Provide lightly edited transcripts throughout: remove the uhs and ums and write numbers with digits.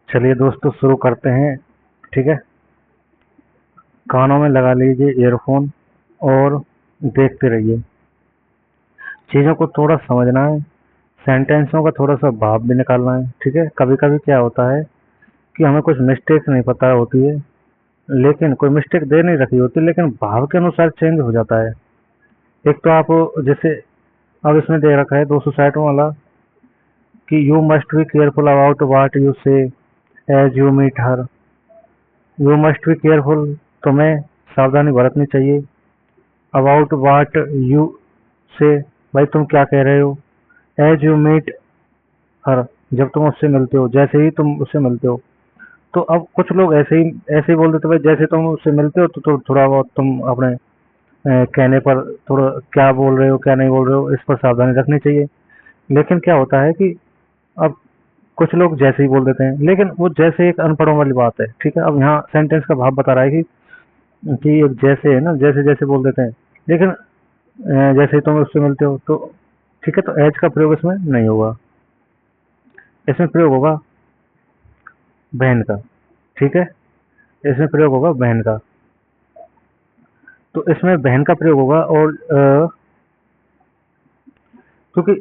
चलिए दोस्तों शुरू करते हैं। ठीक है, कानों में लगा लीजिए ईयरफोन और देखते रहिए। चीज़ों को थोड़ा समझना है, सेंटेंसों का थोड़ा सा भाव भी निकालना है। ठीक है, कभी कभी क्या होता है कि हमें कुछ मिस्टेक नहीं पता होती है, लेकिन कोई मिस्टेक दे नहीं रखी होती, लेकिन भाव के अनुसार चेंज हो जाता है। एक तो आप जैसे अब इसमें दे रखा है 260 वाला कि you must be careful about what you say as you meet her. You must be careful, तुम्हें सावधानी बरतनी चाहिए। अबाउट वाट यू से, भाई तुम क्या कह रहे हो। एज यू मीट हर, जब तुम उससे मिलते हो, जैसे ही तुम उससे मिलते हो। तो अब कुछ लोग ऐसे ही बोल देते भाई जैसे तुम उससे मिलते हो तो थोड़ा बहुत तुम अपने कहने पर थोड़ा क्या बोल रहे हो क्या नहीं बोल रहे हो इस पर सावधानी रखनी चाहिए। लेकिन क्या होता है कि अब कुछ लोग जैसे ही बोल देते हैं, लेकिन वो जैसे एक अनपढ़ों वाली बात है। ठीक है, अब यहाँ सेंटेंस का भाव बता रहा है कि एक जैसे है ना, जैसे जैसे बोल देते हैं, लेकिन जैसे ही तुम उससे मिलते हो तो ठीक है, तो एज का प्रयोग इसमें नहीं होगा, इसमें प्रयोग होगा बहन का। ठीक है, इसमें प्रयोग होगा बहन का। तो इसमें बहन का प्रयोग होगा और क्योंकि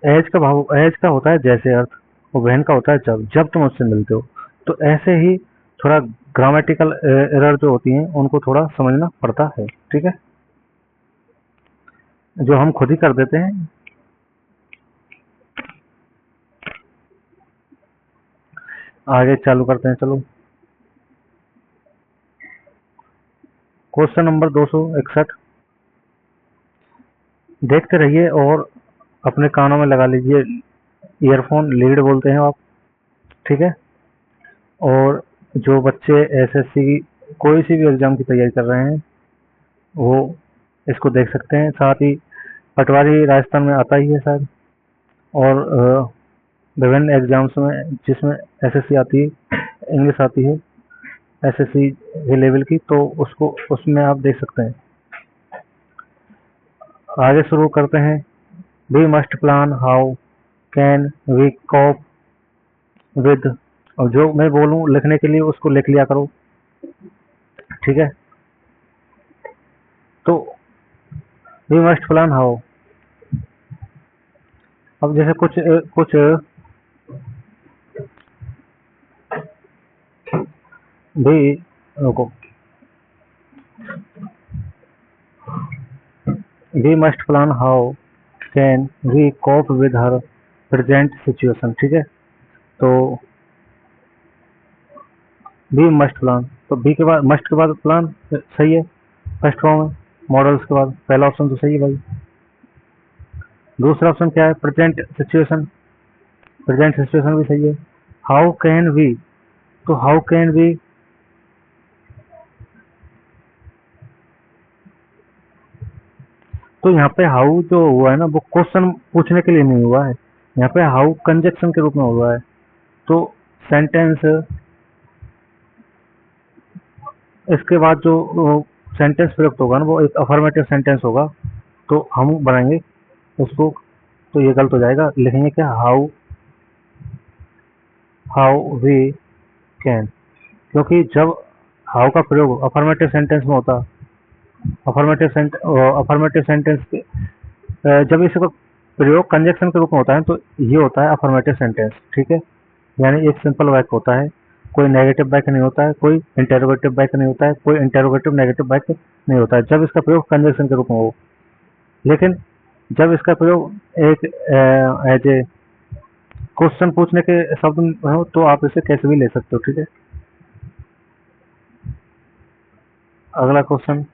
एज का भाव, एज का होता है जैसे अर्थ, और बहन का होता है जब जब तुम उससे मिलते हो। तो ऐसे ही थोड़ा ग्रामेटिकल एरर जो होती हैं उनको थोड़ा समझना पड़ता है। ठीक है, जो हम खुद ही कर देते हैं। आगे चालू करते हैं, चलो। Question number 261। देखते रहिए और अपने कानों में लगा लीजिए ईयरफोन, लीड बोलते हैं आप। ठीक है, और जो बच्चे एसएससी की कोई सी भी एग्जाम की तैयारी कर रहे हैं वो इसको देख सकते हैं। साथ ही पटवारी राजस्थान में आता ही है शायद, और विभिन्न एग्जाम्स में जिसमें एसएससी आती है, इंग्लिश आती है एसएससी के लेवल की, तो उसको उसमें आप देख सकते हैं। आगे शुरू करते हैं। We must plan how can we cope with, और जो मैं बोलूं लिखने के लिए उसको लिख लिया करो। ठीक है, तो वी मस्ट प्लान हाउ, अब जैसे कुछ कुछ भी, रुको, we must plan how can we cope with her present situation. ठीक है, तो बी मस्ट प्लान, तो बी के बाद मस्ट के बाद प्लान सही है फर्स्ट फॉर्म है। मॉडल्स के बाद पहला ऑप्शन तो सही है भाई। दूसरा ऑप्शन क्या है, प्रेजेंट सिचुएशन, प्रेजेंट सिचुएशन भी सही है। हाउ कैन वी, तो हाउ कैन वी, तो यहाँ पे हाउ जो हुआ है ना वो क्वेश्चन पूछने के लिए नहीं हुआ है, यहाँ पे हाउ कंजक्शन के रूप में हुआ है। तो सेंटेंस, इसके बाद जो सेंटेंस प्रयुक्त होगा ना वो एक अफर्मेटिव सेंटेंस होगा, तो हम बनाएंगे उसको। तो ये गलत हो जाएगा, लिखेंगे क्या, हाउ हाउ वी कैन, क्योंकि जब हाउ का प्रयोग अफर्मेटिव सेंटेंस में होता, अफर्मेटिव सेंटेंस जब इसका प्रयोग कंजक्शन के रूप में होता है तो ये होता है अफर्मेटिव सेंटेंस। ठीक है, यानी एक सिंपल वाक्य होता है, कोई नेगेटिव वाक्य नहीं होता है, कोई इंटेरोगेटिव वाक्य नहीं होता है, कोई इंटेरोगेटिव नेगेटिव वाक्य नहीं होता है जब इसका प्रयोग कंजक्शन के रूप में हो। लेकिन जब इसका प्रयोग एक एज ए क्वेश्चन पूछने के शब्द में हो तो आप इसे कैसे भी ले सकते हो। ठीक है, अगला क्वेश्चन।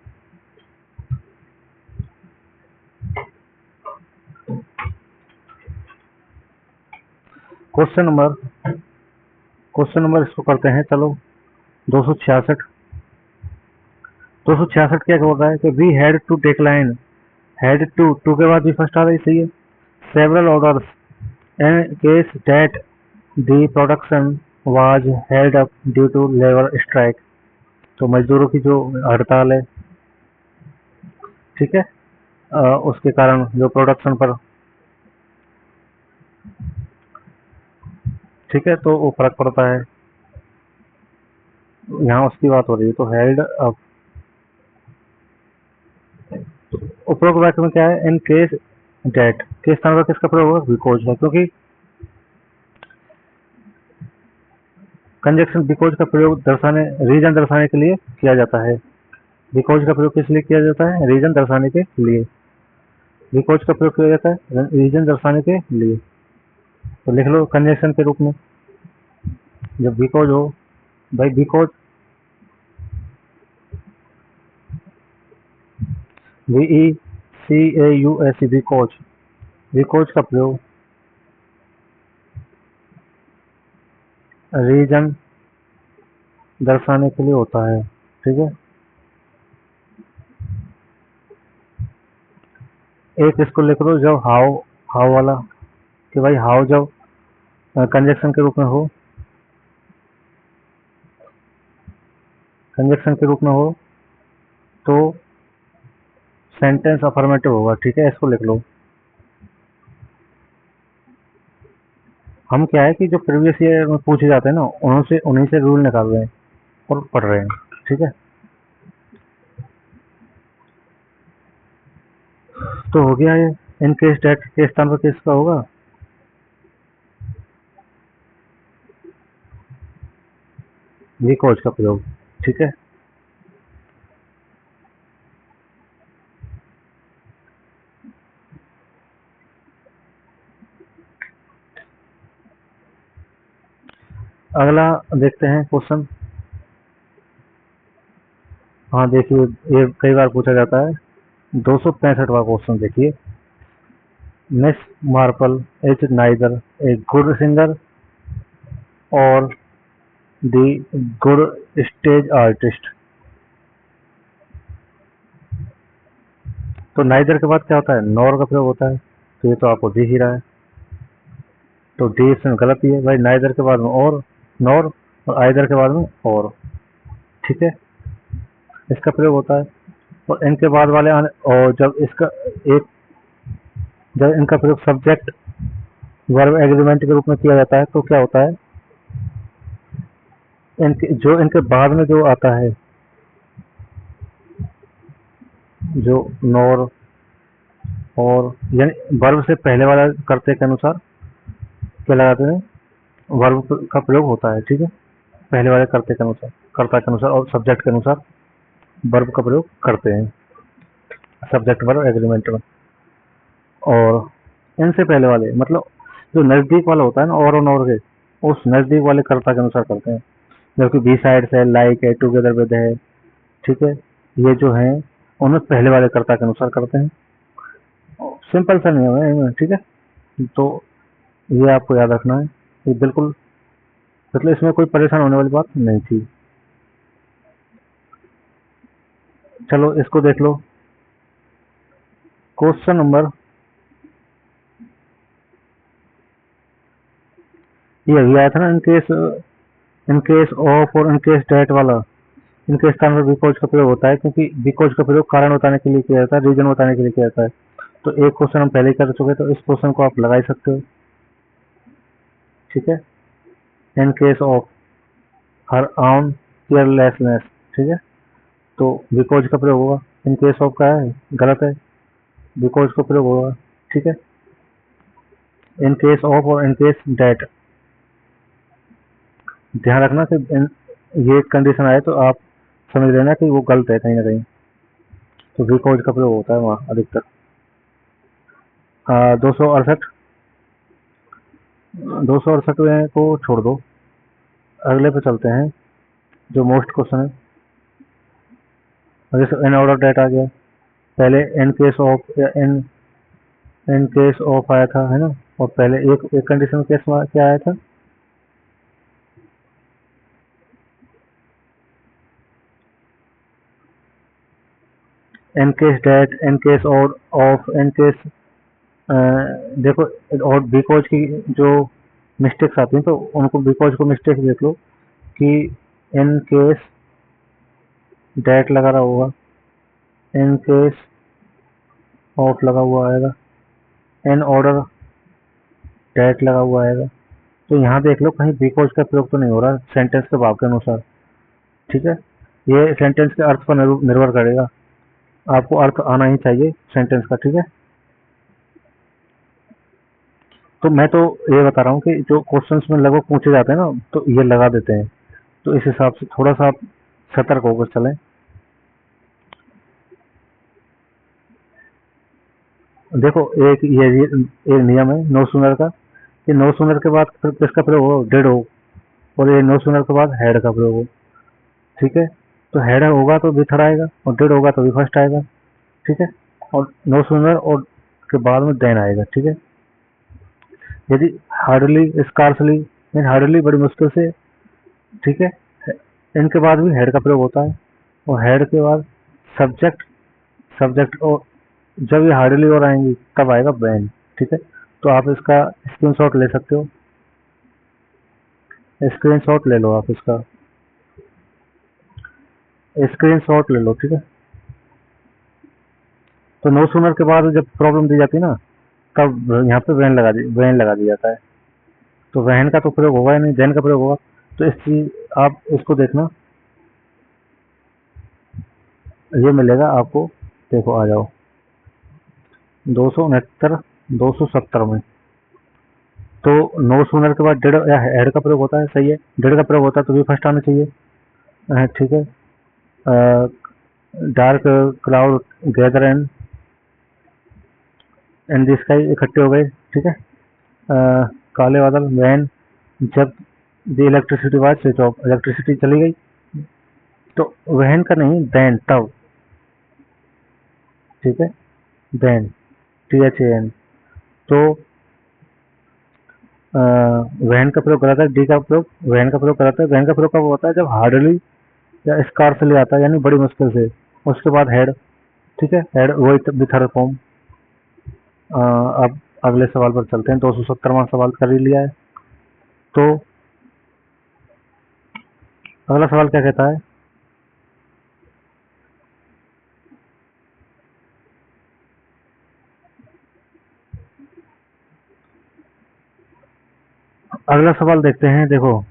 क्वेश्चन नंबर इसको करते हैं, चलो 266। 266 क्या बोल रहा है कि we had to decline, had to के बाद भी फर्स्ट आ रही सही है, several orders in case that the production was held up due to labour strike, तो मजदूरों की जो हड़ताल है, ठीक है, उसके कारण जो प्रोडक्शन पर, ठीक है, तो वो फर्क पड़ता है। यहाँ उसकी बात हो रही है, तो हेल्ड अप। उपरोक्त वाक्य में क्या है, इन केस डेट के स्थान पर किसका प्रयोग होगा, बिकॉज है, क्योंकि कंजक्शन बिकॉज का प्रयोग दर्शाने, रीजन दर्शाने के लिए किया जाता है। बिकॉज का प्रयोग किस लिए किया जाता है, रीजन दर्शाने के लिए। बिकॉज का प्रयोग किया जाता है रीजन दर्शाने के लिए। तो लिख लो कंजक्शन के रूप में, जब बिकॉज हो, भाई बिकॉज, VECAUS, बिकॉज, बिकॉज का प्रयोग रीजन दर्शाने के लिए होता है, ठीक है। एक इसको लिख लो, जब हाउ, हाउ वाला, कि भाई हाउ जब कंजक्शन के रूप में हो, कंजक्शन के रूप में हो तो सेंटेंस अफर्मेटिव होगा, ठीक है, इसको लिख लो। हम क्या है कि जो प्रीवियस ईयर में पूछे जाते हैं ना, उन्हीं से रूल निकाल रहे हैं और पढ़ रहे हैं, ठीक है। तो हो गया ये, इन केस डेट के स्थान पर किसका होगा, बिकॉज का प्रयोग, ठीक है। अगला देखते हैं क्वेश्चन। हाँ देखिए, ये कई बार पूछा जाता है, 265वां क्वेश्चन देखिए। Miss Marple is neither a good singer और द गुड स्टेज आर्टिस्ट। तो नाइदर के बाद क्या होता है, नॉर का प्रयोग होता है, तो ये तो आपको दिख ही रहा है, तो डी इसमें गलत ही है भाई। नाइदर के बाद में और, नॉर, और आइदर के बाद में और, ठीक है, इसका प्रयोग होता है। और इनके बाद वाले आने, और जब इसका एक, जब इनका प्रयोग सब्जेक्ट वर्ब एग्रीमेंट के रूप में किया जाता है तो क्या होता है, इनके जो इनके बाद में जो आता है, जो नॉर और, यानी वर्ब से पहले वाला करते के अनुसार क्या लगाते हैं, वर्ब का प्रयोग होता है, ठीक है। पहले वाले करते के अनुसार, कर्ता के अनुसार और सब्जेक्ट के अनुसार वर्ब का प्रयोग करते हैं सब्जेक्ट वर्ब एग्रीमेंट में। और इनसे पहले वाले मतलब जो नजदीक वाला होता है ना, और नॉर के, उस नजदीक वाले कर्ता के अनुसार करते हैं। जबकि बी साइड है, लाइक है, टुगेदर विद है, ठीक है, ये जो है उनमें पहले वाले कर्ता के अनुसार करते हैं। सिंपल सा नियम है इनमें, ठीक है। तो ये आपको याद रखना है, ये बिल्कुल, मतलब इसमें कोई परेशान होने वाली बात नहीं थी। चलो इसको देख लो, क्वेश्चन नंबर, ये अभी आया था ना, इन केस ऑफ और इन केस डेट वाला, इनके स्थान पर बिकॉज का प्रयोग होता है, क्योंकि बिकॉज का प्रयोग कारण बताने के लिए किया जाता है, रीजन बताने के लिए किया जाता है। तो एक क्वेश्चन हम पहले ही कर चुके, तो इस क्वेश्चन को आप लगा ही सकते हो, ठीक है। In case of her on carelessness, ठीक है, तो बिकॉज का प्रयोग होगा। इन केस ऑफ का है, गलत है, बिकॉज का प्रयोग होगा, ठीक है। इन केस ऑफ और इन केस डेट, ध्यान रखना कि ये कंडीशन आए तो आप समझ लेना कि वो गलत है कहीं ना कहीं, तो बिकॉज का प्रयोग होता है वहाँ अधिकतर। 268, 268वें को छोड़ दो, अगले पे चलते हैं जो मोस्ट क्वेश्चन है। जैसे इन ऑर्डर डेट आ गया, पहले इन केस ऑफ या इन केस ऑफ आया था, है ना, और पहले एक कंडीशन केस में क्या आया था, in case that, in case और ऑफ, इन केस, देखो, और बिकॉज की जो मिस्टेक्स आती हैं तो उनको बिकॉज को मिस्टेक देख लो कि इन केस डेट लगा रहा होगा, इन केस ऑफ लगा हुआ आएगा, इन ऑर्डर डेट लगा हुआ आएगा। तो यहाँ देख लो कहीं बिकॉज का प्रयोग तो नहीं हो रहा सेंटेंस के भाव के अनुसार, ठीक है, ये सेंटेंस के अर्थ पर निर्भर करेगा, आपको अर्थ आना ही चाहिए सेंटेंस का, ठीक है। तो मैं तो ये बता रहा हूँ कि जो क्वेश्चंस में लगभग पूछे जाते हैं ना, तो ये लगा देते हैं, तो इस हिसाब से थोड़ा सा आप सतर्क होकर चलें। देखो, एक नियम है नो सुनर का, कि नो सुनर के बाद फिर किसका प्रयोग हो, डेड हो, और ये नो सुनर के बाद हेड का प्रयोग हो, ठीक है। तो हेड होगा तो भी थर्ड आएगा, और डेड होगा तो भी फर्स्ट आएगा, ठीक है। और नो सुनर और के बाद में देन आएगा, ठीक है। यदि हार्डली, स्कार्सली, मीन हार्डली बड़ी मुश्किल से, ठीक है, इनके बाद भी हेड का प्रयोग होता है, और हेड के बाद सब्जेक्ट, सब्जेक्ट, और जब ये हार्डली और आएंगी तब आएगा वैन, ठीक है। तो आप इसका स्क्रीनशॉट ले सकते हो, स्क्रीनशॉट ले लो, आप इसका स्क्रीनशॉट ले लो, ठीक है। तो नो सुनर के बाद जब प्रॉब्लम दी जाती है ना, तब यहाँ पे वैन लगा दिया जाता है। तो वैन का तो प्रयोग होगा ही नहीं, देन का प्रयोग होगा। तो इस चीज, आप इसको देखना, ये मिलेगा आपको, देखो आ जाओ 269 270 में। तो नो सुनर के बाद डेड या हेड का प्रयोग होता है, सही है, डेड का प्रयोग होता है तो भी फर्स्ट आना चाहिए, ठीक है। Dark cloud gather and the sky इकट्ठे हो गए, ठीक है। काले बादल वैन, जब the electricity was switch off, electricity चली गई, तो वहन का नहीं, देन, तब, ठीक है, देन, THAN। तो वहन का प्रयोग कराता है, डी का प्रयोग वहन का प्रयोग कराता है। वहन का प्रयोग कब होता है, जब हार्डली या स्कार्सली आता है, यानी बड़ी मुश्किल से, उसके बाद हेड, ठीक है, हेड वही भी थर्ड फॉर्म। अब अगले सवाल पर चलते हैं, 270वां सवाल कर ही लिया है। तो अगला सवाल क्या कहता है, अगला सवाल देखते हैं, देखो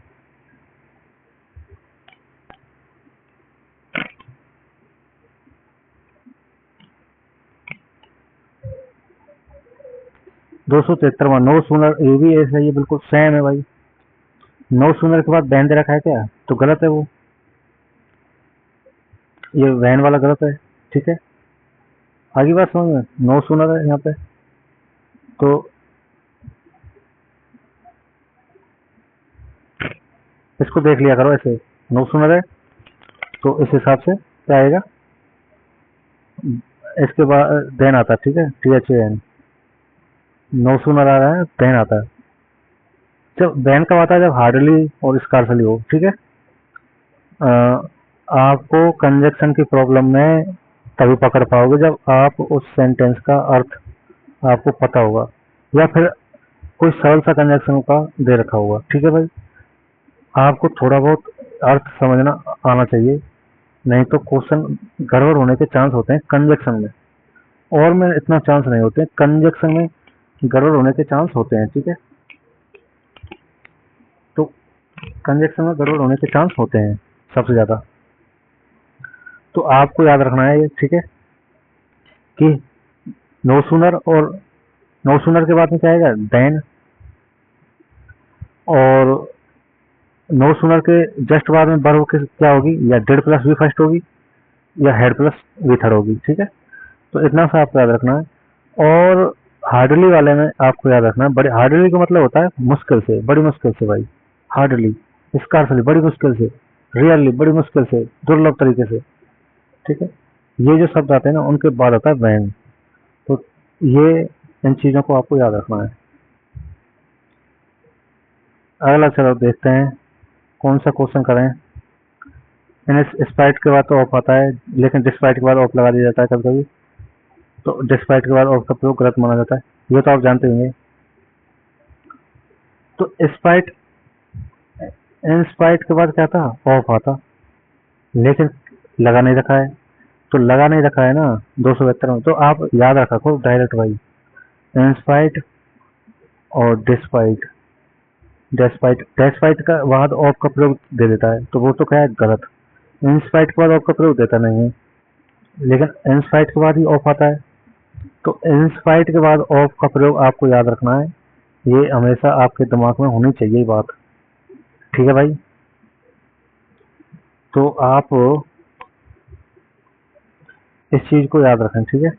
273वां, नो सुनर, ये भी ऐसा ही है, बिल्कुल सेम है भाई। नो सुनर के बाद बैन दे रखा है क्या, तो गलत है वो, ये वैन वाला गलत है, ठीक है। आगे बात समझ में, नो सुनर है यहाँ पे, तो इसको देख लिया करो ऐसे, नो सुनर है तो इस हिसाब से क्या आएगा, इसके बाद देन आता है, ठीक है, THAN। नो सुनर आ रहा है, देन आता है, जब देन कब आता है, जब हार्डली और स्कार्सली हो, ठीक है। आपको कंजक्शन की प्रॉब्लम में तभी पकड़ पाओगे जब आप उस सेंटेंस का अर्थ आपको पता होगा, या फिर कोई सरल सा कंजक्शन का दे रखा होगा, ठीक है भाई। आपको थोड़ा बहुत अर्थ समझना आना चाहिए, नहीं तो क्वेश्चन गड़बड़ होने के चांस होते हैं कंजक्शन में, और में इतना चांस नहीं होते, कंजक्शन में गड़बड़ होने के चांस होते हैं, ठीक है। तो कंजक्शन में गड़बड़ होने के चांस होते हैं सबसे ज्यादा, तो आपको याद रखना है ये, ठीक है, कि नो सुनर, और नो सुनर के बाद में क्या आएगा, देन, और नो सुनर के जस्ट बाद में वर्ब के क्या होगी, या डेड प्लस वी फर्स्ट होगी, या हेड प्लस वी थर्ड होगी, ठीक है। तो इतना सा आपको याद रखना है। और हार्डली वाले में आपको याद रखना है, बड़े हार्डली का मतलब होता है मुश्किल से, बड़ी मुश्किल से भाई, हार्डली, स्कार्सली बड़ी मुश्किल से, रियरली बड़ी मुश्किल से, दुर्लभ तरीके से, ठीक है। ये जो शब्द आते हैं ना, उनके बाद आता है वैन। तो ये, इन चीजों को आपको याद रखना है। अगला चलो देखते हैं कौन सा क्वेश्चन करें। इन स्पाइट के बाद तो ऑफ आता है, लेकिन डिस्पाइट के बाद ऑफ लगा दिया जाता है कभी कभी, तो डिस्पाइट के बाद ऑफ का प्रयोग गलत माना जाता है, ये तो आप जानते होंगे। तो स्पाइट, इन स्पाइट के बाद क्या था, ऑफ आता, लेकिन लगा नहीं रखा है, तो लगा नहीं रखा है ना 272 में, तो आप याद रखा करो डायरेक्ट भाई, इन स्पाइट और डिस्पाइट, डेस्पाइट, डेस्पाइट का बाद ऑफ का प्रयोग दे देता है, तो वो तो क्या है, गलत। इंस्पाइट के बाद ऑफ का प्रयोग देता नहीं है, लेकिन इंस्पाइट के बाद ही ऑफ आता है। तो इंस्पाइट के बाद ऑफ का प्रयोग आपको याद रखना है, ये हमेशा आपके दिमाग में होनी चाहिए ये बात। ठीक है भाई, तो आप इस चीज को याद रखें। ठीक है,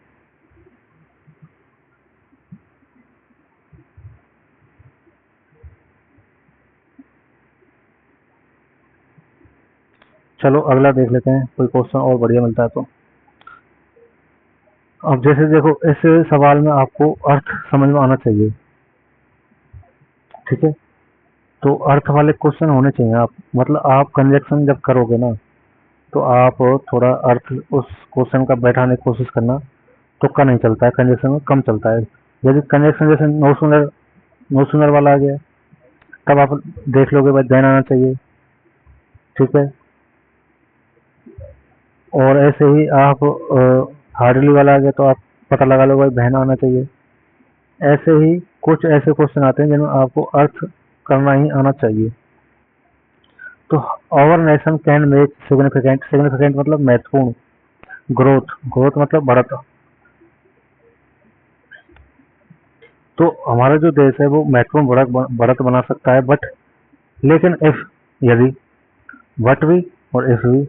चलो अगला देख लेते हैं, कोई क्वेश्चन और बढ़िया मिलता है तो। अब जैसे देखो, इस सवाल में आपको अर्थ समझ में आना चाहिए। ठीक है, तो अर्थ वाले क्वेश्चन होने चाहिए। आप मतलब आप कंजक्शन जब करोगे ना, तो आप थोड़ा अर्थ उस क्वेश्चन का बैठाने की कोशिश करना। तुक्का नहीं चलता है, कंजक्शन में कम चलता है। यदि कंजक्शन जैसे नो सुनर वाला आ गया, तब आप देख लोगे भाई देन आना चाहिए। ठीक है, और ऐसे ही आप हार्डली वाला आ गया तो आप पता लगा लो भाई बहन आना चाहिए। ऐसे ही कुछ ऐसे क्वेश्चन आते हैं जिनमें आपको अर्थ करना ही आना चाहिए। तो our nation can make significant, significant मतलब महत्वपूर्ण, ग्रोथ, ग्रोथ मतलब बढ़त। तो हमारा जो देश है वो महत्वपूर्ण बढ़त बना सकता है, बट लेकिन इफ, यदि, बट भी और इफ भी।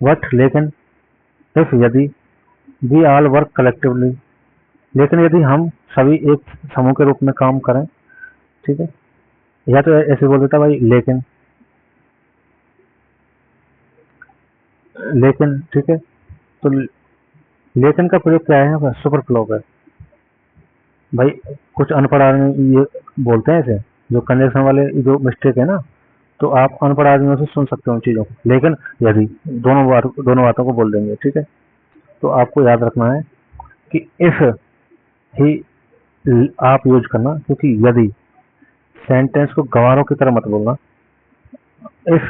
बट लेकिन, इफ यदि, वी ऑल वर्क कलेक्टिवली, लेकिन यदि हम सभी एक समूह के रूप में काम करें। ठीक है, या तो ऐसे बोल देता भाई लेकिन, लेकिन ठीक है, तो लेकिन का प्रयोग क्या है यहाँ पर, सुपर फ्लो है भाई। कुछ अनपढ़ आदमी ये बोलते हैं ऐसे, जो कंजक्शन वाले जो मिस्टेक है ना, तो आप अनपढ़ आदमियों से सुन सकते हो उन चीज़ों को। लेकिन यदि, दोनों बातों को बोल देंगे। ठीक है, तो आपको याद रखना है कि इफ ही आप यूज करना, क्योंकि यदि सेंटेंस को गवारों की तरह मत बोलना। इफ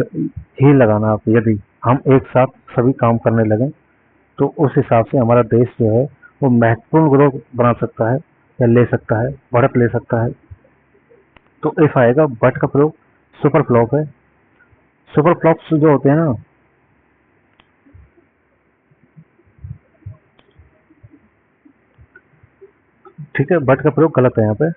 ही लगाना आप, यदि हम एक साथ सभी काम करने लगे तो उस हिसाब से हमारा देश जो है वो महत्वपूर्ण ग्रोथ बना सकता है या ले सकता है, बढ़त ले सकता है। तो इफ आएगा, बट का प्रयोग सुपर फ्लॉप है। सुपर फ्लॉप्स जो होते हैं ना, ठीक है, बट का प्रयोग गलत है यहाँ पे।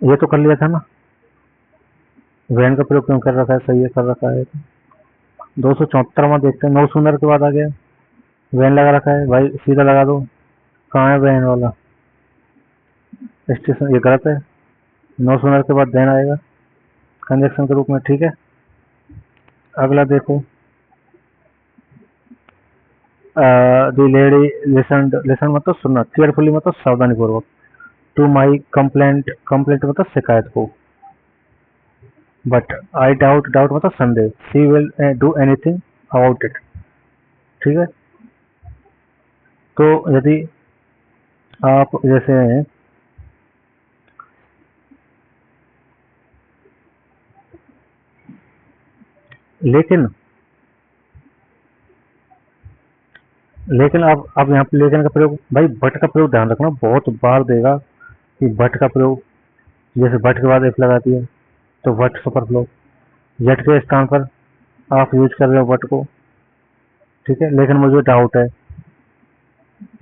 ये तो कर लिया था ना, वैन का प्रयोग क्यों कर रखा है, सही है कर रखा है। 274वां देखते हैं, नो सूनर के बाद आ गया, वैन लगा रखा है भाई, सीधा लगा दो। कहाँ है वैन वाला स्टेशन, ये गलत है। नो सूनर के बाद देन आएगा कंजक्शन के रूप में। ठीक है, अगला देखो, दी लेडी लिसन, लिसन मतलब सुनना, केयरफुली मतलब सावधानी पूर्वक, टू माई कंप्लेंट, कंप्लेंट मतलब शिकायत को, बट आई डाउट, डाउट मतलब संदेह, she will do anything about it. ठीक है, तो यदि आप जैसे, लेकिन, लेकिन अब यहाँ पे लेकिन का प्रयोग भाई, बट का प्रयोग ध्यान रखना, बहुत बार देगा कि बट का प्रयोग, जैसे बट के बाद इफ लगा दिया तो बट सुपर फ्लो, जेट के स्थान पर आप यूज कर रहे हो बट को। ठीक है, लेकिन मुझे डाउट है,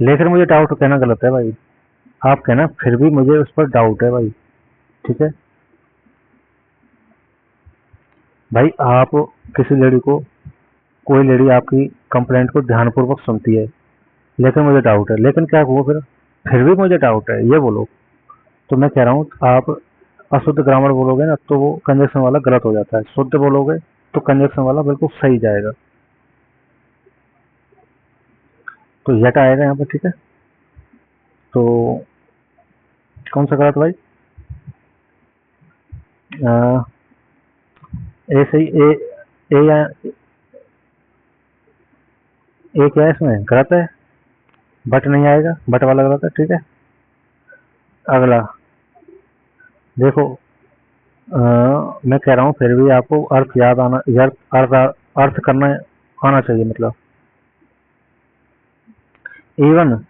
लेकिन मुझे डाउट कहना गलत है भाई, आप कहना फिर भी मुझे उस पर डाउट है भाई। ठीक है भाई, आप किसी लेडी को, कोई लेडी आपकी कंप्लेंट को ध्यानपूर्वक सुनती है, लेकिन मुझे डाउट है, लेकिन क्या हुआ फिर भी मुझे डाउट है ये बोलो। तो मैं कह रहा हूँ आप अशुद्ध ग्रामर बोलोगे ना तो वो कंजक्शन वाला गलत हो जाता है, शुद्ध बोलोगे तो कंजक्शन वाला बिल्कुल सही जाएगा। तो यट आएगा यहाँ पर। ठीक है, तो कौन सा गलत भाई, ए सही, ए या ए क्या है इसमें, गलत है, बट नहीं आएगा, बट वाला गलत है। ठीक है, अगला देखो, मैं कह रहा हूँ फिर भी आपको अर्थ याद आना, अर्थ, अर्थ करना आना चाहिए, मतलब इवन,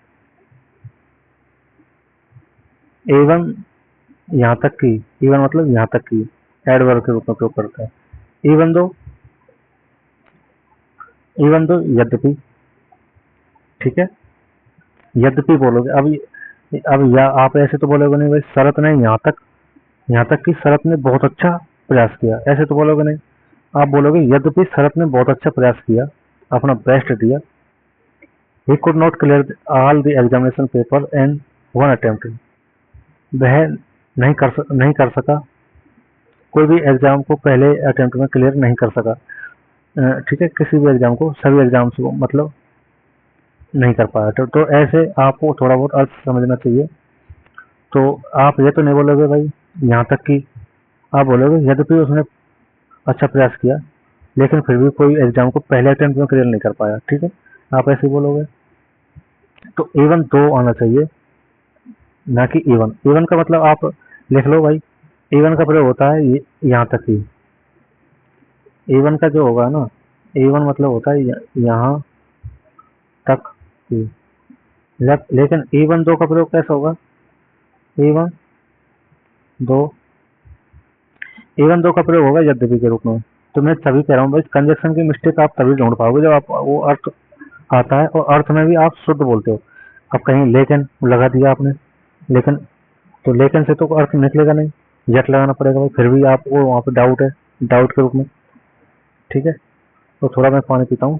इवन यहाँ तक कि, इवन मतलब यहाँ तक कि एडवर्ब के रूप में उपयोग करते हैं। इवन दो, इवन दो यद्यपि, ठीक है, यद्यपि बोलोगे। अब या आप ऐसे तो बोलोगे नहीं भाई शरत ने यहाँ तक कि शरत ने बहुत अच्छा प्रयास किया, ऐसे तो बोलोगे नहीं। आप बोलोगे यद्यपि शरत ने बहुत अच्छा प्रयास किया, अपना बेस्ट दिया। He could not clear all the examination paper in one attempt. वह नहीं कर सका, कोई भी एग्जाम को पहले अटेम्प्ट में क्लियर नहीं कर सका। ठीक है, किसी भी एग्जाम को, सभी एग्जाम्स को मतलब नहीं कर पाया। तो ऐसे आपको थोड़ा बहुत अर्थ समझना चाहिए। तो आप ये तो नहीं बोलोगे भाई यहाँ तक कि, आप बोलोगे यद्यपि उसने अच्छा प्रयास किया लेकिन फिर भी कोई एग्जाम को पहले अटेम्प्ट में क्लियर नहीं कर पाया, ठीक है, आप ऐसे ही बोलोगे। तो इवन दो आना चाहिए, ना कि इवन। इवन का मतलब आप लिख लो भाई, इवन का प्रयोग होता है यहाँ तक ही। इवन का जो होगा ना, इवन मतलब होता है यहाँ तक ही। लेकिन इवन दो का प्रयोग कैसा होगा, इवन दो, इवन दो का प्रयोग होगा यद्यपि के रूप में। तो मैं तभी कह रहा हूँ भाई कंजक्शन की मिस्टेक आप तभी ढूंढ पाओगे जब आप वो अर्थ आता है और अर्थ में भी आप शुद्ध बोलते हो। अब कहीं लेकिन लगा दिया आपने, लेकिन, तो लेकिन से तो अर्थ निकलेगा नहीं, यट लगाना पड़ेगा भाई, फिर भी आपको वहाँ पे डाउट है, डाउट के रूप में। ठीक है, तो थोड़ा मैं पानी पीता हूँ।